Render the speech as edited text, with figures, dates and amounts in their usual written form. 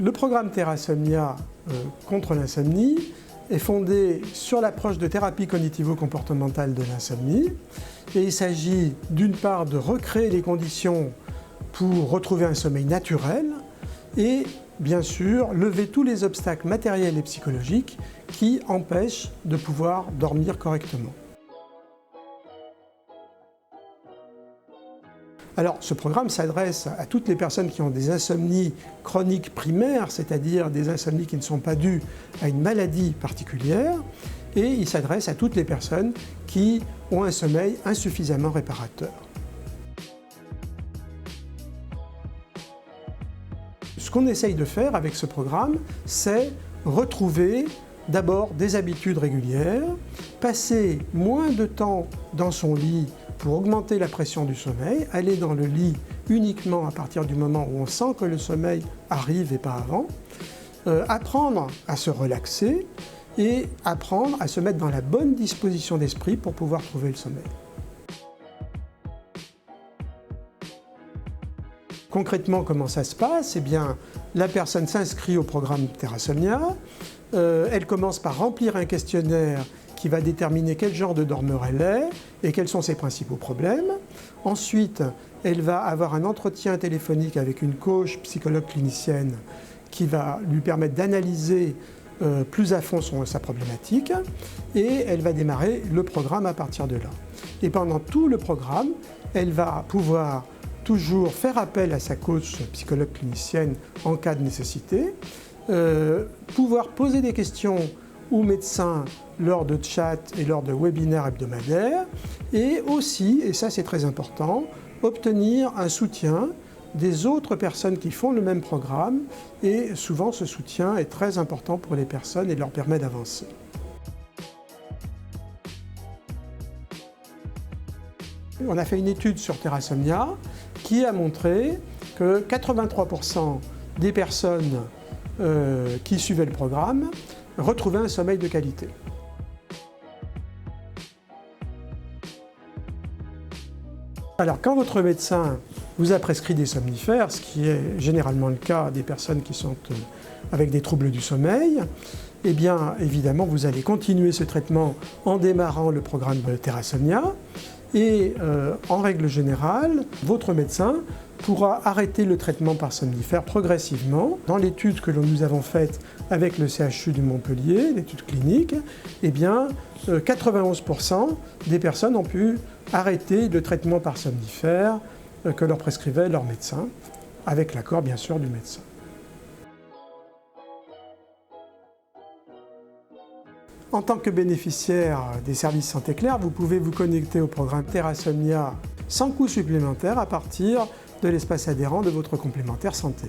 Le programme Therasomnia contre l'insomnie est fondé sur l'approche de thérapie cognitivo-comportementale de l'insomnie. Et il s'agit d'une part de recréer les conditions pour retrouver un sommeil naturel et bien sûr lever tous les obstacles matériels et psychologiques qui empêchent de pouvoir dormir correctement. Alors, ce programme s'adresse à toutes les personnes qui ont des insomnies chroniques primaires, c'est-à-dire des insomnies qui ne sont pas dues à une maladie particulière, et il s'adresse à toutes les personnes qui ont un sommeil insuffisamment réparateur. Ce qu'on essaye de faire avec ce programme, c'est retrouver d'abord des habitudes régulières, passer moins de temps dans son lit pour augmenter la pression du sommeil, aller dans le lit uniquement à partir du moment où on sent que le sommeil arrive et pas avant, apprendre à se relaxer et apprendre à se mettre dans la bonne disposition d'esprit pour pouvoir trouver le sommeil. Concrètement, comment ça se passe? Eh bien, la personne s'inscrit au programme Therasomnia, elle commence par remplir un questionnaire qui va déterminer quel genre de dormeur elle est et quels sont ses principaux problèmes. Ensuite, elle va avoir un entretien téléphonique avec une coach psychologue clinicienne qui va lui permettre d'analyser plus à fond sa problématique et elle va démarrer le programme à partir de là. Et pendant tout le programme, elle va pouvoir toujours faire appel à sa coach psychologue clinicienne en cas de nécessité, pouvoir poser des questions aux médecins lors de chats et lors de webinaires hebdomadaires et aussi, et ça c'est très important, obtenir un soutien des autres personnes qui font le même programme et souvent ce soutien est très important pour les personnes et leur permet d'avancer. On a fait une étude sur Therasomnia qui a montré que 83% des personnes qui suivaient le programme retrouvaient un sommeil de qualité. Alors quand votre médecin vous a prescrit des somnifères, ce qui est généralement le cas des personnes qui sont avec des troubles du sommeil, eh bien évidemment vous allez continuer ce traitement en démarrant le programme Therasomnia et en règle générale, votre médecin pourra arrêter le traitement par somnifère progressivement. Dans l'étude que nous avons faite avec le CHU de Montpellier, l'étude clinique, eh bien 91% des personnes ont pu arrêter le traitement par somnifère que leur prescrivait leur médecin, avec l'accord bien sûr du médecin. En tant que bénéficiaire des services Santé Claire, vous pouvez vous connecter au programme Therasomnia sans coût supplémentaire à partir de l'espace adhérent de votre complémentaire santé.